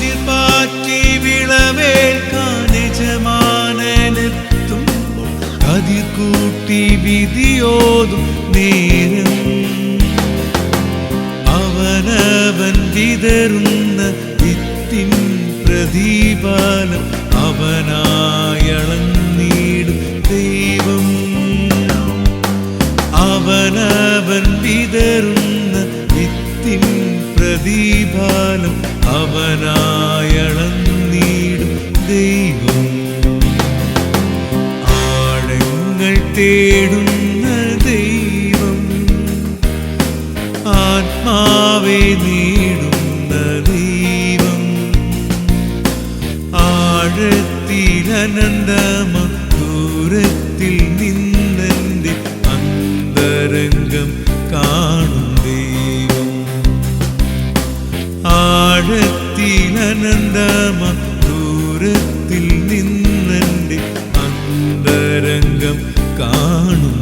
കതിർ പാറ്റി വിളവേൽക്കാൻ യജമാനനെത്തുമ്പോൾ കതിർ കൂട്ടി വിധിയോതും നേരം അവനവൻ വിതറുന്ന വിത്തിൻ പ്രതിഫലം അവനായളന്നിടും ദൈവം. അവനവൻ വിതറുന്ന വിത്തിൻ പ്രതിഫലം അവനായളന്നിടും ദൈവം. ആഴങ്ങൾ തേടുന്ന ദൈവം, ആത്മാവെ നേടുന്ന ദൈവം, ആഴത്തിൽ അനന്തമ ദൂരത്തിൽ നിന്നെന്റെ അന്തരംഗം കാണും ദൈവം. ആഴത്തിൽ അനന്തമ ദൂരത്തിൽ നിന്നെന്റെ അന്തരംഗം കാണും